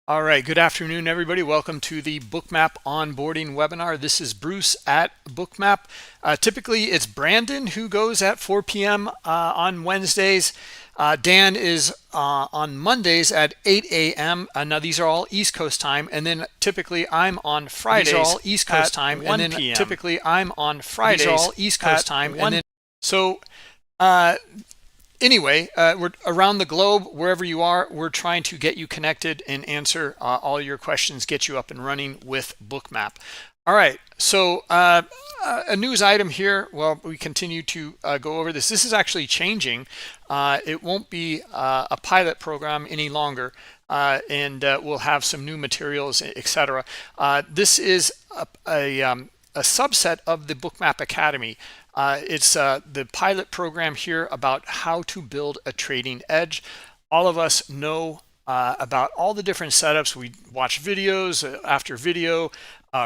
All right, good afternoon, everybody. Welcome to the Bookmap Onboarding Webinar. This is Bruce at Bookmap. Typically, it's Brandon who goes at 4 p.m. On Wednesdays. Dan is on Mondays at 8 a.m. Now, these are all East Coast time. And then typically, I'm on Fridays. These are all East Coast time. 1 and then p.m. Typically, I'm on Fridays. These are all East Coast time. And then, so, anyway, we're around the globe, wherever you are, we're trying to get you connected and answer all your questions, get you up and running with Bookmap. All right, so a news item here. Well, we continue to go over this. This is actually changing. It won't be a pilot program any longer, and we'll have some new materials, etc. This is a subset of the Bookmap Academy. It's the pilot program here about how to build a trading edge. All of us know about all the different setups. We watch videos after video,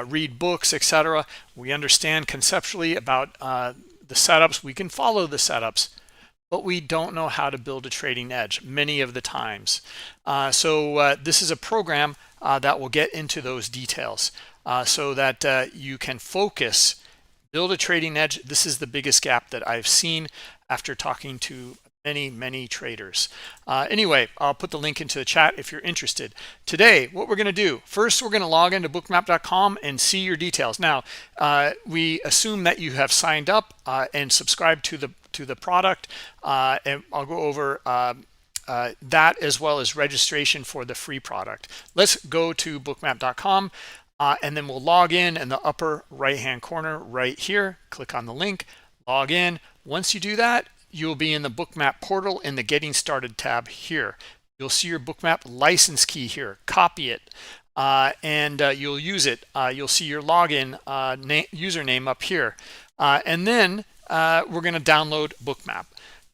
read books, etc. We understand conceptually about the setups. We can follow the setups, but we don't know how to build a trading edge many of the times. So this is a program that will get into those details so that you can focus, build a trading edge. This is the biggest gap that I've seen after talking to many traders. Anyway, I'll put the link into the chat if you're interested. Today, what we're going to do, first we're going to log into bookmap.com and see your details. Now, we assume that you have signed up and subscribed to the product, and I'll go over that as well as registration for the free product. Let's go to bookmap.com. And then we'll log in the upper right hand corner right here. Click on the link, log in. Once you do that, you'll be in the Bookmap portal in the Getting Started tab here. You'll see your Bookmap license key here. Copy it and you'll use it. You'll see your login username up here. And then we're going to download Bookmap.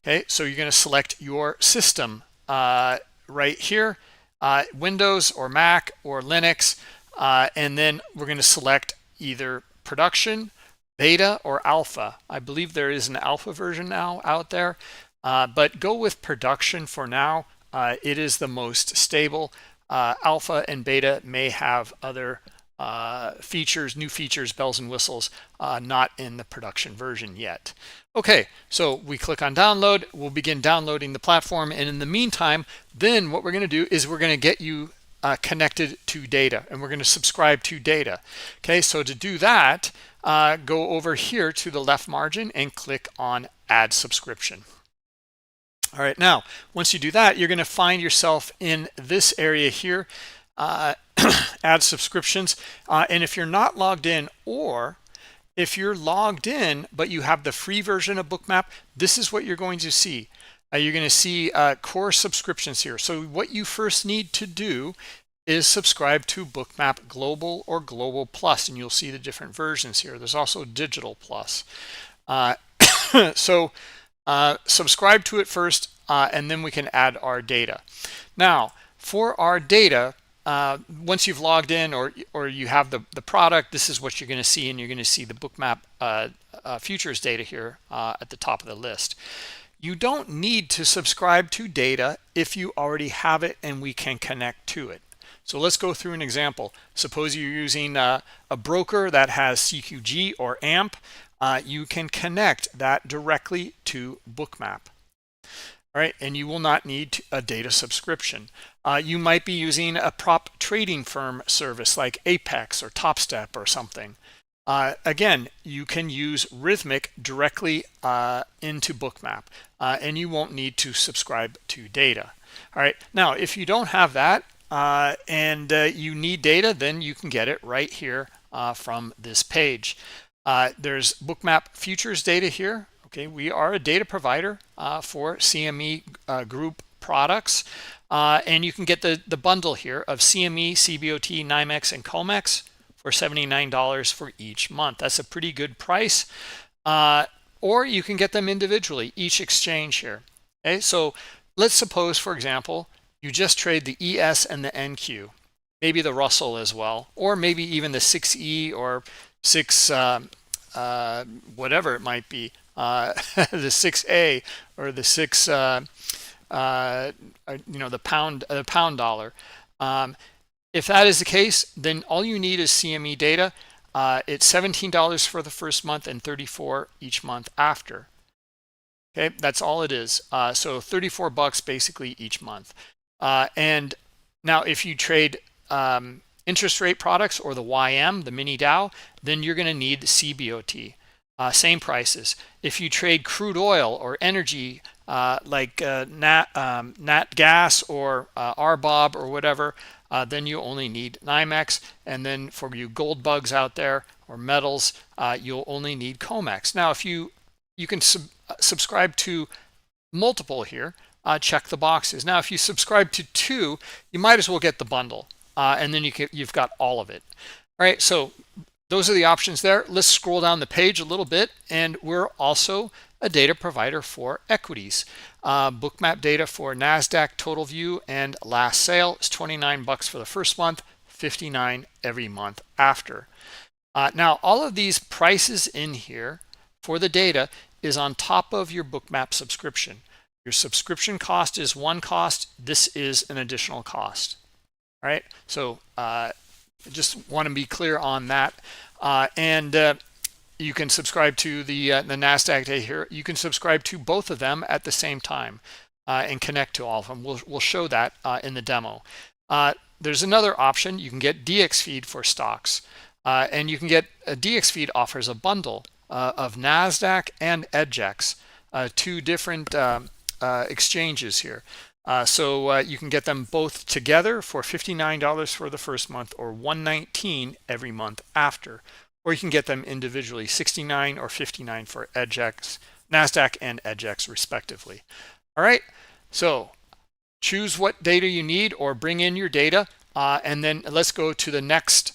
Okay, so you're going to select your system right here, Windows or Mac or Linux. And then we're going to select either production, beta, or alpha. I believe there is an alpha version now out there, but go with production for now. It is the most stable. Alpha and beta may have other features, new features, bells and whistles, not in the production version yet. Okay, so we click on download. We'll begin downloading the platform. And in the meantime, then what we're going to do is we're going to get you connected to data, and we're going to subscribe to data. Okay, so to do that, go over here to the left margin and click on add subscription. All right, now once you do that, you're going to find yourself in this area here, add subscriptions. And if you're not logged in, or if you're logged in but you have the free version of Bookmap, this is what you're going to see. You're going to see core subscriptions here. So what you first need to do is subscribe to Bookmap Global or Global Plus, and you'll see the different versions here. There's also Digital Plus. So subscribe to it first, and then we can add our data. Now, for our data, once you've logged in or you have the product, this is what you're going to see, and you're going to see the Bookmap futures data here at the top of the list. You don't need to subscribe to data if you already have it and we can connect to it. So let's go through an example. Suppose you're using a broker that has CQG or AMP. You can connect that directly to Bookmap. All right, and you will not need a data subscription. You might be using a prop trading firm service like Apex or TopStep or something. Again, you can use Rhythmic directly into Bookmap, and you won't need to subscribe to data. All right, now if you don't have that and you need data, then you can get it right here from this page. There's Bookmap futures data here. Okay, we are a data provider for CME group products, and you can get the bundle here of CME, CBOT, NYMEX, and COMEX for $79 for each month. That's a pretty good price. Or you can get them individually, each exchange here. Okay, so let's suppose, for example, you just trade the ES and the NQ, maybe the Russell as well, or maybe even the 6E or 6 whatever it might be, the 6A or the 6 the pound dollar. If that is the case, then all you need is CME data. It's $17 for the first month and $34 each month after. Okay, that's all it is. So $34 basically each month. And now if you trade interest rate products or the YM, the mini Dow, then you're going to need CBOT. Same prices. If you trade crude oil or energy like nat gas or RBOB or whatever, then you only need NYMEX. And then for you gold bugs out there or metals, you'll only need COMEX. Now, if you can subscribe to multiple here, check the boxes. Now, if you subscribe to 2, you might as well get the bundle, and then you've got all of it. All right, so those are the options there. Let's scroll down the page a little bit, and we're also a data provider for equities. Bookmap data for NASDAQ total view and last sale is $29 for the first month, $59 every month after. Now, all of these prices in here for the data is on top of your Bookmap subscription. Your subscription cost is one cost. This is an additional cost. All right, so I just want to be clear on that. You can subscribe to the NASDAQ data here. You can subscribe to both of them at the same time and connect to all of them. We'll show that in the demo. There's another option. You can get DX feed for stocks. And you can get a DX feed offers a bundle of NASDAQ and EDGX, 2 different exchanges here. So you can get them both together for $59 for the first month or $119 every month after. Or you can get them individually, $69 or $59 for EDGX, NASDAQ and EDGX respectively. All right, so choose what data you need or bring in your data. And then let's go to the next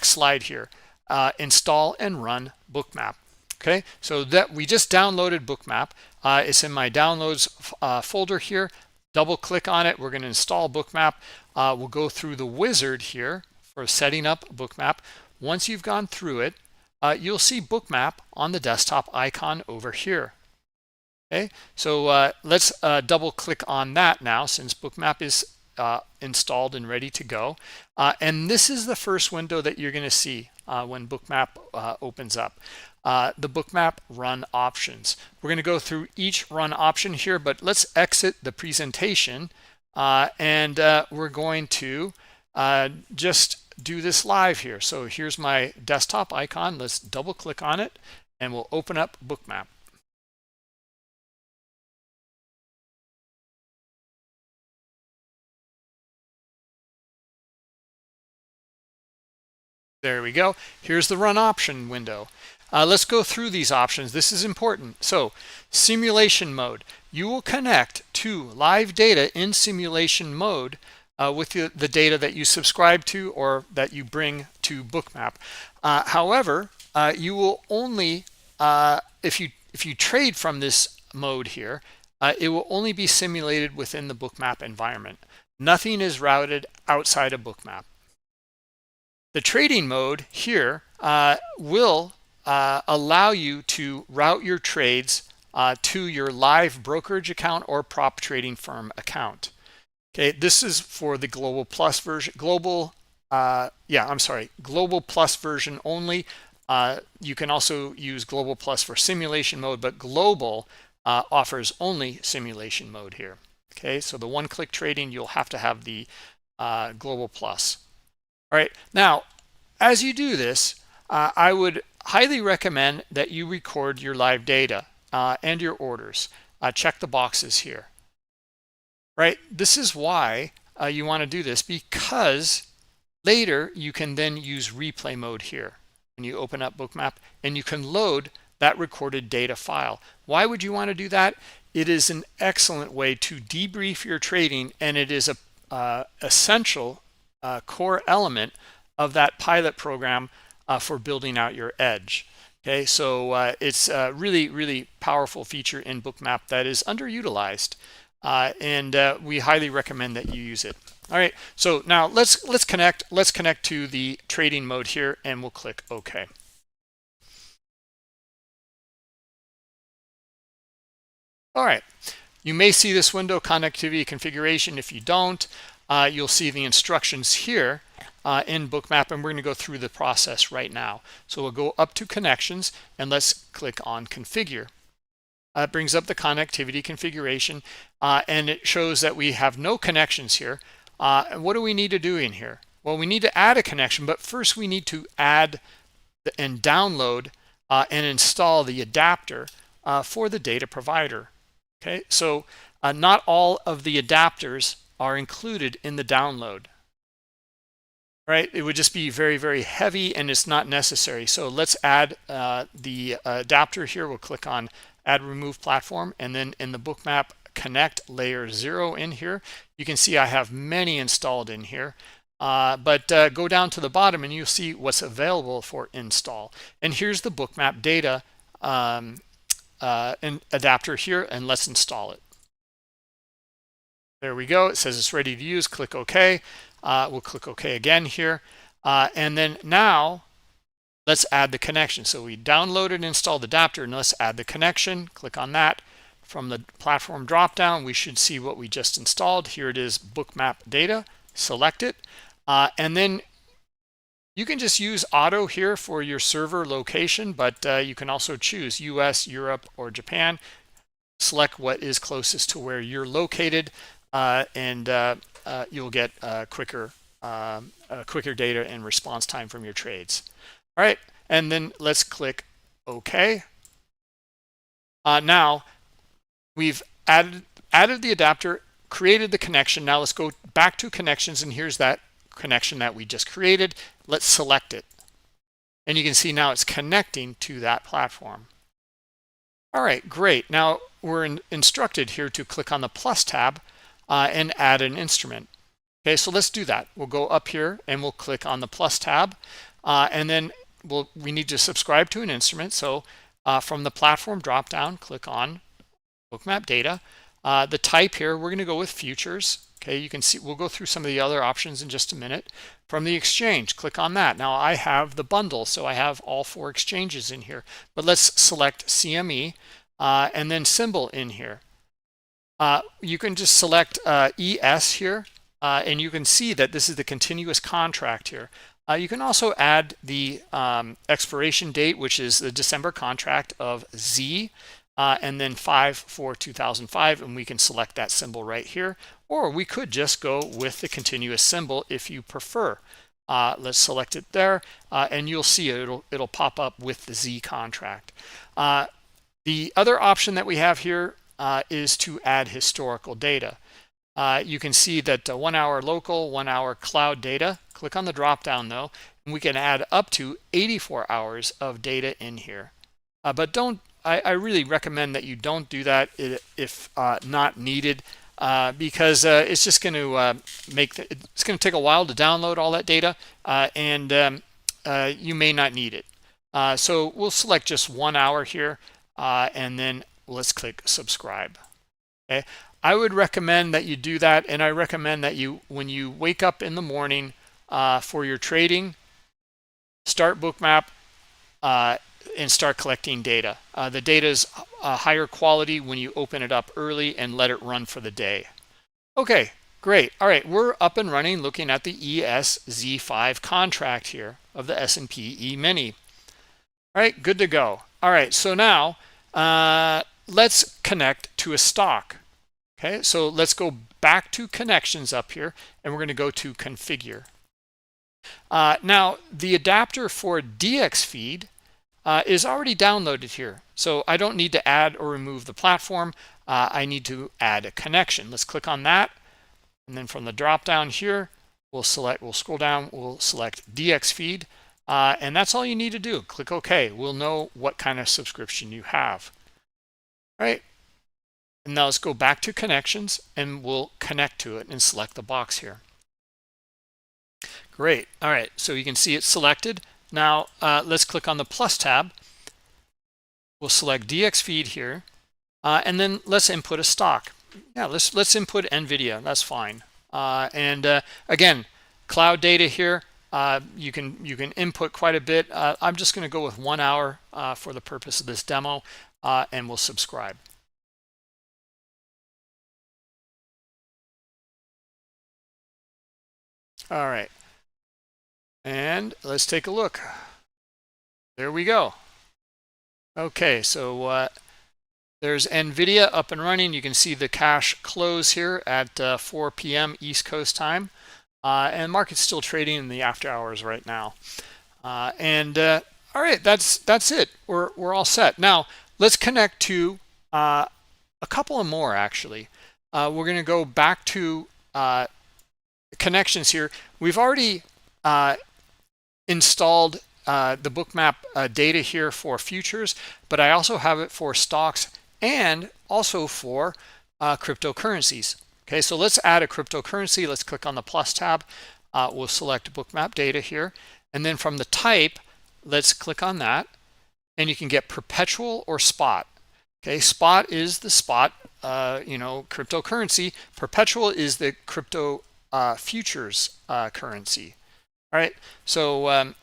slide here. Install and run Bookmap. Okay, so that we just downloaded Bookmap. It's in my downloads folder here. Double click on it. We're going to install Bookmap. We'll go through the wizard here for setting up Bookmap. Once you've gone through it, you'll see Bookmap on the desktop icon over here. Okay, so let's double click on that now since Bookmap is installed and ready to go. And this is the first window that you're going to see when Bookmap opens up. The Bookmap run options. We're going to go through each run option here, but let's exit the presentation and we're going to just do this live here. So here's my desktop icon. Let's double click on it and we'll open up Bookmap. There we go. Here's the run option window. Let's go through these options. This is important. So simulation mode. You will connect to live data in simulation mode with the data that you subscribe to or that you bring to Bookmap. However, you will only, if you trade from this mode here, it will only be simulated within the Bookmap environment. Nothing is routed outside of Bookmap. The trading mode here will allow you to route your trades to your live brokerage account or prop trading firm account. Okay, this is for the Global Plus version. Global Plus version only. You can also use Global Plus for simulation mode, but Global offers only simulation mode here. Okay, so the one-click trading, you'll have to have the Global Plus. All right, now, as you do this, I would highly recommend that you record your live data and your orders. Check the boxes here. Right, this is why you want to do this, because later you can then use replay mode here. When you open up Bookmap and you can load that recorded data file. Why would you want to do that? It is an excellent way to debrief your trading, and it is a essential core element of that pilot program for building out your edge. Okay, so it's a really, really powerful feature in Bookmap that is underutilized, and we highly recommend that you use it. All right, so now let's connect to the trading mode here, and we'll click OK. All right, you may see this window, connectivity configuration. If you don't, you'll see the instructions here in Bookmap, and we're going to go through the process right now. So we'll go up to connections and let's click on configure. It brings up the connectivity configuration, and it shows that we have no connections here. What do we need to do in here? Well, we need to add a connection, but first we need to add and download and install the adapter for the data provider. Okay, so not all of the adapters are included in the download. Right, it would just be very, very heavy and it's not necessary. So let's add the adapter here. We'll click on add remove platform, and then in the Bookmap connect layer 0 in here, you can see I have many installed in here. But go down to the bottom and you'll see what's available for install. And here's the Bookmap data adapter here, and let's install it. There we go. It says it's ready to use. Click OK. We'll click OK again here. And then now let's add the connection. So we downloaded and installed the adapter, and let's add the connection. Click on that. From the platform dropdown, we should see what we just installed. Here it is, Bookmap data. Select it. And then you can just use auto here for your server location, but you can also choose US, Europe, or Japan. Select what is closest to where you're located, and you'll get quicker data and response time from your trades. All right, and then let's click OK. Now we've added the adapter, created the connection. Now let's go back to connections, and here's that connection that we just created. Let's select it, and you can see now it's connecting to that platform. All right, great. Now we're instructed here to click on the plus tab and add an instrument. Okay, so let's do that. We'll go up here and we'll click on the plus tab, and then we need to subscribe to an instrument. So from the platform drop down, click on Bookmap data. The type here, we're going to go with futures. Okay, you can see we'll go through some of the other options in just a minute. From the exchange, click on that. Now I have the bundle, so I have all 4 exchanges in here, but let's select CME and then symbol in here. You can just select ES here, and you can see that this is the continuous contract here. You can also add the expiration date, which is the December contract of Z, and then 5/4/2005, and we can select that symbol right here, or we could just go with the continuous symbol if you prefer. Let's select it there, and you'll see it'll pop up with the Z contract. The other option that we have here is to add historical data. You can see that 1 hour local, 1 hour cloud data. Click on the drop down though, and we can add up to 84 hours of data in here. But I really recommend that you don't do that if not needed, because it's just going to it's going to take a while to download all that data, and you may not need it. So we'll select just 1 hour here, and then let's click subscribe. Okay, I would recommend that you do that, and I recommend that you, when you wake up in the morning for your trading, start Bookmap and start collecting data. The data is higher quality when you open it up early and let it run for the day. Okay, great. All right, we're up and running looking at the ESZ5 contract here of the S&P E-mini. All right, good to go. All right, so now let's connect to a stock. Okay, so let's go back to connections up here, and we're going to go to configure. Now the adapter for DX feed is already downloaded here, so I don't need to add or remove the platform. I need to add a connection. Let's click on that, and then from the drop down here, we'll scroll down, we'll select DX feed, and that's all you need to do. Click OK. We'll know what kind of subscription you have. All right, and now let's go back to connections, and we'll connect to it and select the box here. Great. All right, so you can see it's selected. Now let's click on the plus tab. We'll select DX feed here, and then let's input a stock. Yeah, let's input NVIDIA. That's fine. And again, cloud data here. You can input quite a bit. I'm just going to go with 1 hour for the purpose of this demo, and we'll subscribe. All right, and let's take a look. There we go. Okay, so there's NVIDIA up and running. You can see the cash close here at 4 p.m. East Coast time, and market's still trading in the after hours right now. All right, that's it. We're all set. Now let's connect to a couple of more. Actually, we're going to go back to connections here. We've already installed the Bookmap data here for futures, but I also have it for stocks and also for cryptocurrencies. Okay, so let's add a cryptocurrency. Let's click on the plus tab. We'll select Bookmap data here, and then from the type, let's click on that, and you can get perpetual or spot. Okay, spot is the spot, cryptocurrency. Perpetual is the crypto futures currency. All right, so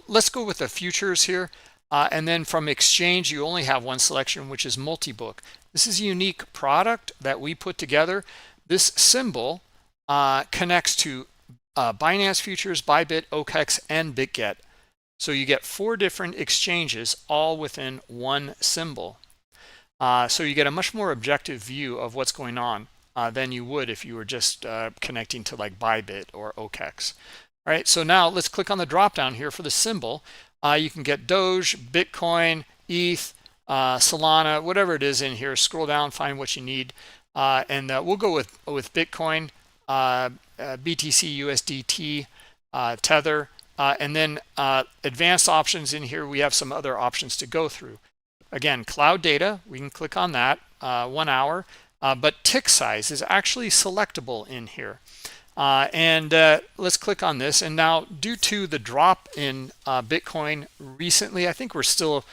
let's go with the futures here, and then from exchange, you only have one selection, which is multi-book. This is a unique product that we put together. This symbol connects to Binance Futures, Bybit, OKEx, and BitGet. So you get 4 different exchanges all within one symbol. So you get a much more objective view of what's going on than you would if you were just connecting to like Bybit or OKEx. All right, so now let's click on the drop down here for the symbol. You can get Doge, Bitcoin, ETH, Solana, whatever it is in here. Scroll down, find what you need, and we'll go with Bitcoin, BTC, USDT, Tether, and then advanced options in here. We have some other options to go through. Again, cloud data, we can click on that, 1 hour, but tick size is actually selectable in here. Let's click on this. And now, due to the drop in Bitcoin recently, I think we're still,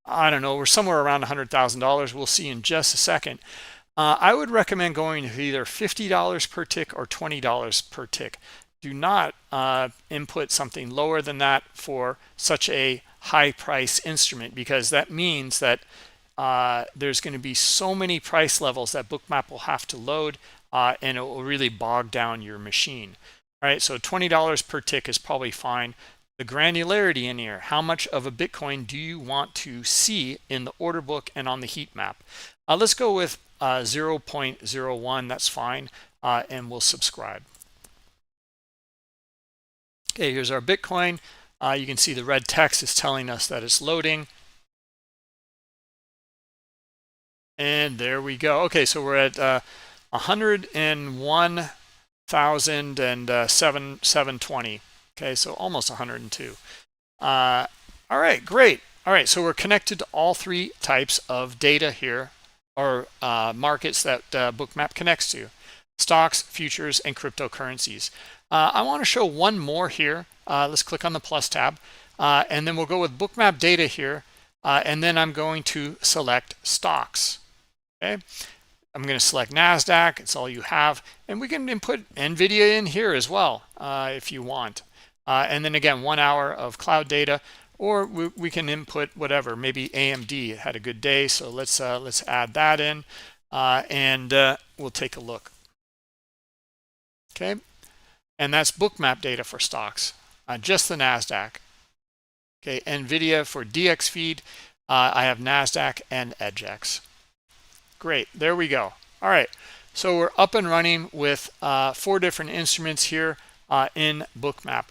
I don't know, we're somewhere around $100,000. We'll see in just a second. I would recommend going to either $50 per tick or $20 per tick. Do not input something lower than that for such a high price instrument, because that means that there's going to be so many price levels that Bookmap will have to load, and it will really bog down your machine. All right, so $20 per tick is probably fine. The granularity in here, how much of a Bitcoin do you want to see in the order book and on the heat map? Let's go with 0.01, that's fine, and we'll subscribe. Okay, here's our Bitcoin. You can see the red text is telling us that it's loading. And there we go. Okay, so we're at 101,720. Okay, so almost 102. All right, great. All right, so we're connected to all 3 types of data here, or markets that Bookmap connects to: stocks, futures, and cryptocurrencies. I want to show one more here. Let's click on the plus tab, and then we'll go with Bookmap data here, and then I'm going to select stocks. Okay, I'm going to select NASDAQ. It's all you have, and we can input NVIDIA in here as well if you want. And then again, 1 hour of cloud data, or we can input whatever. Maybe AMD had a good day, so let's add that in, and we'll take a look. Okay, and that's Bookmap data for stocks, just the NASDAQ. Okay, NVIDIA for DX feed. I have NASDAQ and EdgeX. Great, there we go. All right, so we're up and running with 4 different instruments here in Bookmap.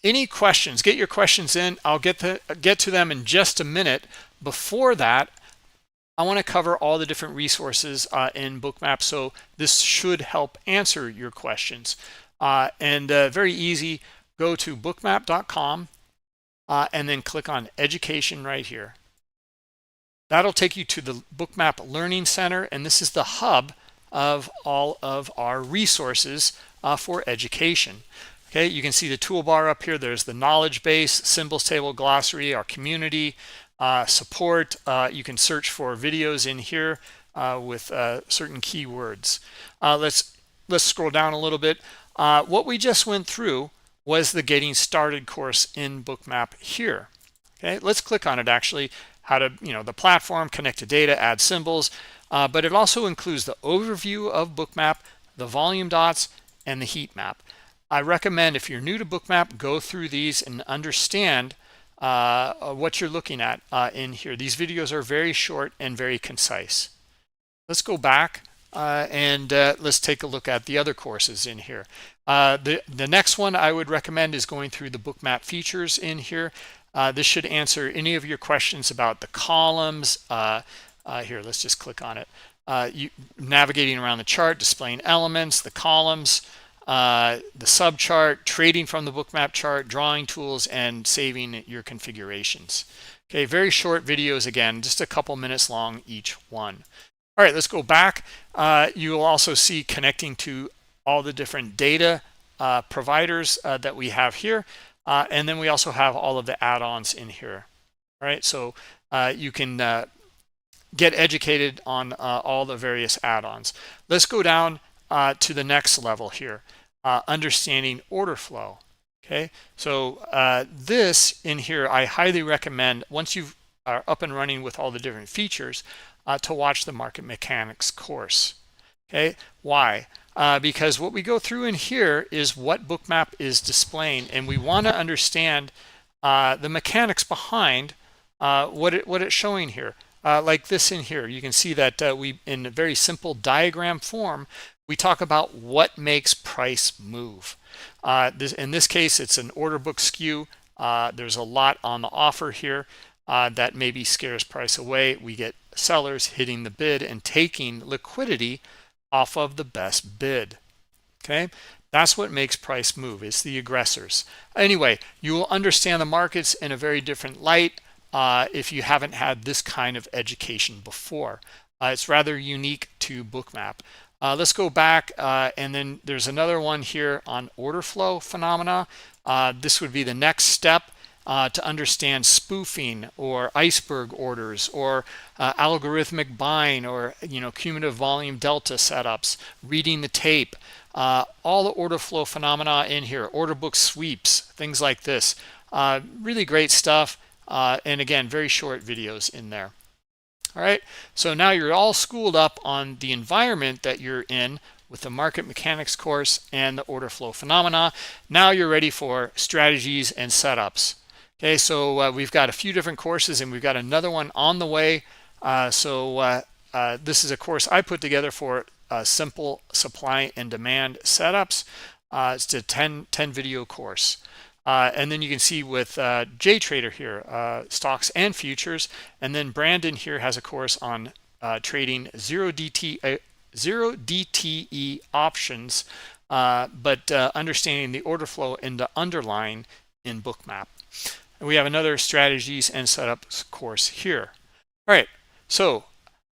Any questions? Get your questions in. I'll get to them in just a minute. Before that, I want to cover all the different resources in Bookmap, so this should help answer your questions. Very easy, go to bookmap.com and then click on education right here. That'll take you to the Bookmap Learning Center, and this is the hub of all of our resources for education. Okay, you can see the toolbar up here. There's the knowledge base, symbols table, glossary, our community, support. You can search for videos in here with certain keywords. Let's scroll down a little bit. What we just went through was the Getting Started course in Bookmap here. Okay, let's click on it actually. How to, the platform, connect to data, add symbols, but it also includes the overview of Bookmap, the volume dots, and the heat map. I recommend, if you're new to Bookmap, go through these and understand what you're looking at in here. These videos are very short and very concise. Let's go back and let's take a look at the other courses in here. The next one I would recommend is going through the Bookmap features in here. This should answer any of your questions about the columns. Here, let's just click on it. Navigating around the chart, displaying elements, the columns, the subchart, trading from the Bookmap chart, drawing tools, and saving your configurations. Okay, very short videos, again, just a couple minutes long each one. All right, let's go back. You will also see connecting to all the different data providers that we have here. And then we also have all of the add-ons in here. All right, so you can get educated on all the various add-ons. Let's go down to the next level here, understanding order flow. Okay, so this in here, I highly recommend, once you are up and running with all the different features, to watch the market mechanics course. Okay, why? Because what we go through in here is what Bookmap is displaying, and we want to understand the mechanics behind what it's showing here. Like this in here, you can see that we, in a very simple diagram form, we talk about what makes price move. In this case, it's an order book skew. There's a lot on the offer here that maybe scares price away. We get sellers hitting the bid and taking liquidity off of the best bid. Okay, that's what makes price move. It's the aggressors. Anyway, you will understand the markets in a very different light if you haven't had this kind of education before. It's rather unique to Bookmap. Let's go back and then there's another one here on order flow phenomena. This would be the next step to understand spoofing or iceberg orders or algorithmic buying or cumulative volume delta setups, reading the tape, all the order flow phenomena in here, order book sweeps, things like this. Really great stuff, and again, very short videos in there. All right, so now you're all schooled up on the environment that you're in with the market mechanics course and the order flow phenomena. Now you're ready for strategies and setups. Okay, so we've got a few different courses and we've got another one on the way. This is a course I put together for simple supply and demand setups. It's a 10 video course. And then you can see with JTrader here, stocks and futures. And then Brandon here has a course on trading zero DTE options, but understanding the order flow in the underlying in Bookmap. And we have another strategies and setups course here. All right, so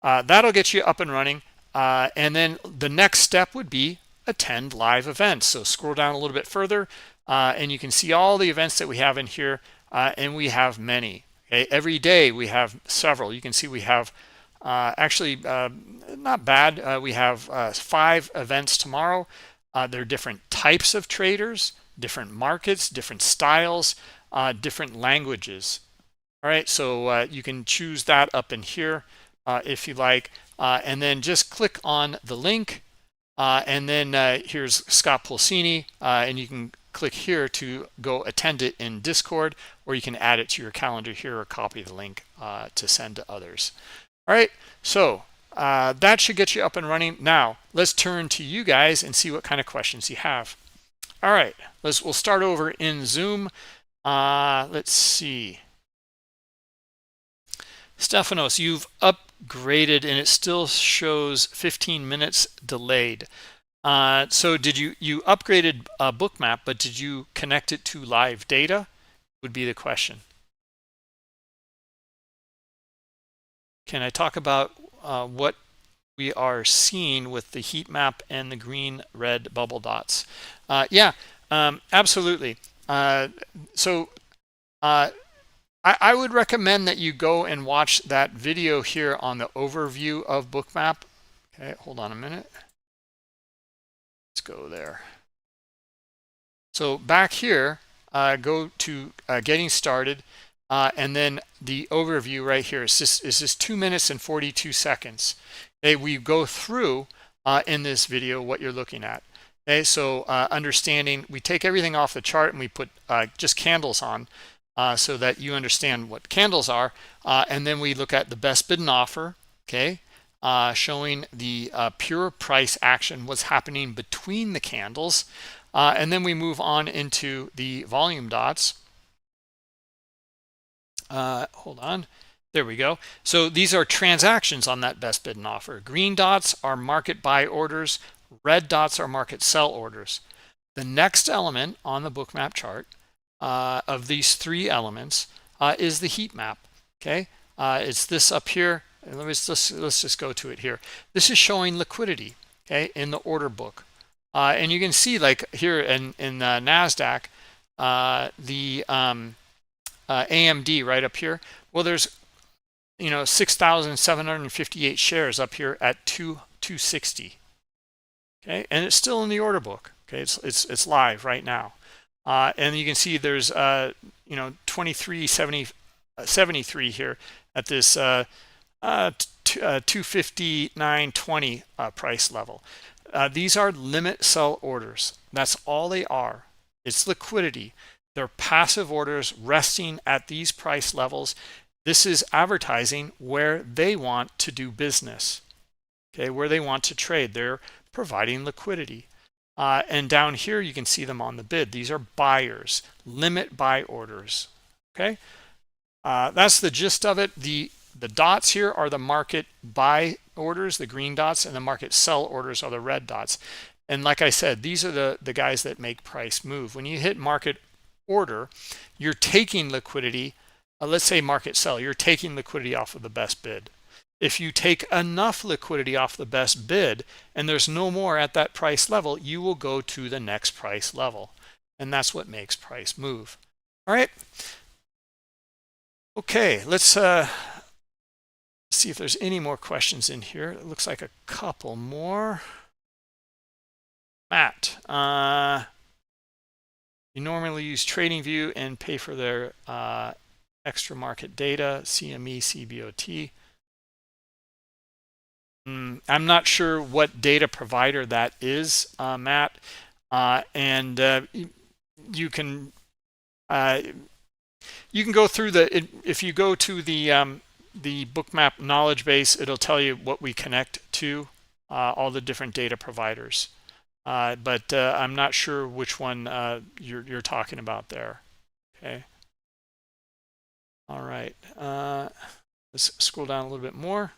that'll get you up and running. And then the next step would be attend live events. So scroll down a little bit further and you can see all the events that we have in here, and we have many. Okay, every day we have several. You can see we have actually not bad. We have 5 events tomorrow. There are different types of traders, different markets, different styles, different languages. All right, so you can choose that up in here if you like, and then just click on the link, and then here's Scott Pulcini, and you can click here to go attend it in Discord, or you can add it to your calendar here or copy the link to send to others. All right, so that should get you up and running. Now let's turn to you guys and see what kind of questions you have. All right, we'll start over in Zoom. Let's see. Stephanos, you've upgraded and it still shows 15 minutes delayed. So did you upgraded Bookmap, but did you connect it to live data? Would be the question. Can I talk about what we are seeing with the heat map and the green red bubble dots? Yeah, absolutely. I would recommend that you go and watch that video here on the overview of Bookmap. Okay, hold on a minute. Let's go there. So back here, go to getting started, and then the overview right here is just 2 minutes and 42 seconds. Okay, we go through in this video what you're looking at. Okay, so understanding, we take everything off the chart and we put just candles on so that you understand what candles are. And then we look at the best bid and offer, okay, showing the pure price action, what's happening between the candles. And then we move on into the volume dots. Hold on. There we go. So these are transactions on that best bid and offer. Green dots are market buy orders. Red dots are market sell orders. The next element on the Bookmap chart of these three elements is the heat map. Okay, it's this up here. Let's just go to it here. This is showing liquidity, okay, in the order book. And you can see, like here in NASDAQ, the AMD right up here. Well, there's 6,758 shares up here at 260. Okay, and it's still in the order book. Okay, it's live right now, and you can see there's 2373 here at this 259.20 price level. These are limit sell orders. That's all they are. It's liquidity. They're passive orders resting at these price levels. This is advertising where they want to do business, okay, where they want to trade. They're providing liquidity. And down here, you can see them on the bid. These are buyers, limit buy orders, okay? That's the gist of it. The dots here are the market buy orders, the green dots, and the market sell orders are the red dots. And like I said, these are the guys that make price move. When you hit market order, you're taking liquidity. Let's say market sell, you're taking liquidity off of the best bid. If you take enough liquidity off the best bid and there's no more at that price level, you will go to the next price level. And that's what makes price move. All right. Okay, let's see if there's any more questions in here. It looks like a couple more. Matt, you normally use TradingView and pay for their extra market data, CME, CBOT. I'm not sure what data provider that is, Matt, and you can go through if you go to the Bookmap knowledge base, it'll tell you what we connect to, all the different data providers. But I'm not sure which one you're talking about there. Okay. All right. Let's scroll down a little bit more.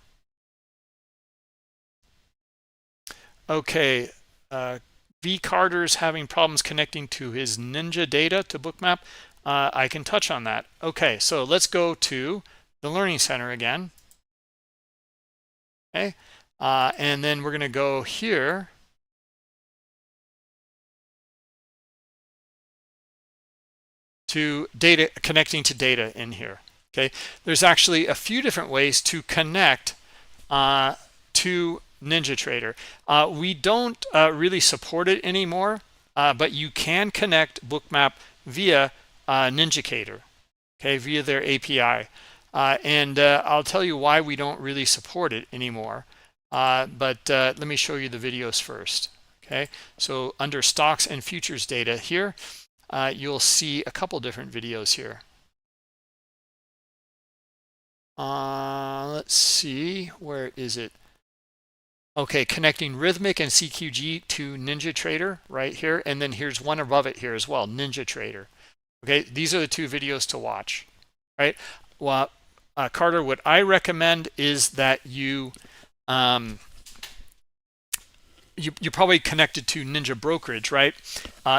Okay. V. Carter's having problems connecting to his Ninja data to Bookmap. I can touch on that. Okay, so let's go to the Learning Center again. Okay, and then we're going to go here. To data, connecting to data in here. Okay, there's actually a few different ways to connect to NinjaTrader. We don't really support it anymore, but you can connect Bookmap via educator, okay, via their API. And I'll tell you why we don't really support it anymore. But let me show you the videos first. Okay, so under stocks and futures data here, you'll see a couple different videos here. Let's see, where is it? Okay, connecting Rhythmic and CQG to NinjaTrader right here, and then here's one above it here as well, NinjaTrader. Okay, these are the two videos to watch, right? Well, Carter, what I recommend is that you're probably connected to Ninja Brokerage, right?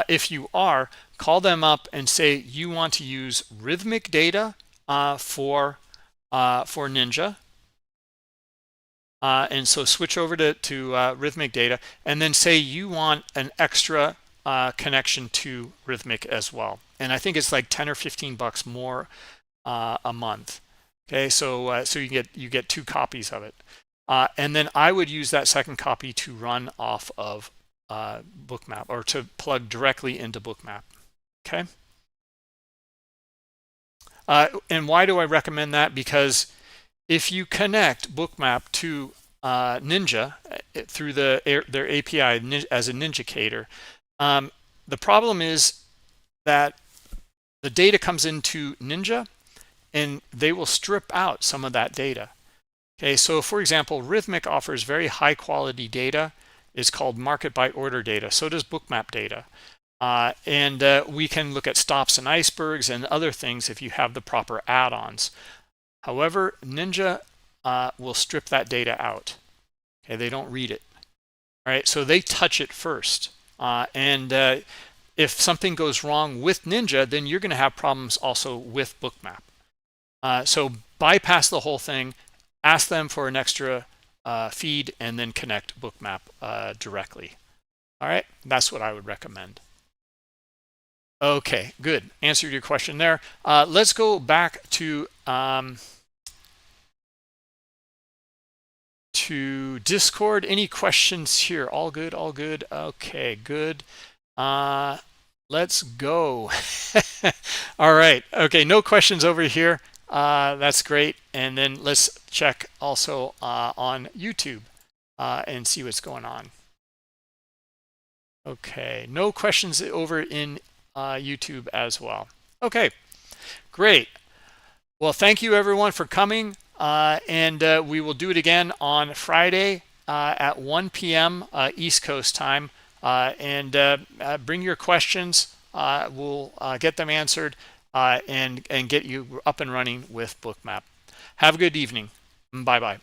If you are, call them up and say you want to use Rhythmic data for Ninja. And so switch over to Rhythmic data, and then say you want an extra connection to Rhythmic as well. And I think it's like 10 or 15 bucks more a month. Okay, so so you get 2 copies of it. And then I would use that second copy to run off of Bookmap, or to plug directly into Bookmap. Okay. And why do I recommend that? Because if you connect Bookmap to Ninja through their API as a Ninjacator. The problem is that the data comes into Ninja and they will strip out some of that data. Okay, so for example, Rhythmic offers very high quality data. It's called market by order data. So does Bookmap data. And we can look at stops and icebergs and other things if you have the proper add-ons. However, Ninja will strip that data out. Okay, they don't read it. All right, so they touch it first. If something goes wrong with Ninja, then you're going to have problems also with Bookmap. So bypass the whole thing, ask them for an extra feed, and then connect Bookmap directly. All right, that's what I would recommend. Okay, good. Answered your question there. Let's go back to Discord. Any questions here? All good, all good. Okay, good. Let's go. All right. Okay, no questions over here. That's great. And then let's check also on YouTube and see what's going on. Okay, no questions over in YouTube as well. Okay, great. Well, thank you everyone for coming. And we will do it again on Friday at 1 p.m. East Coast time. Bring your questions. We'll get them answered and get you up and running with Bookmap. Have a good evening. Bye-bye.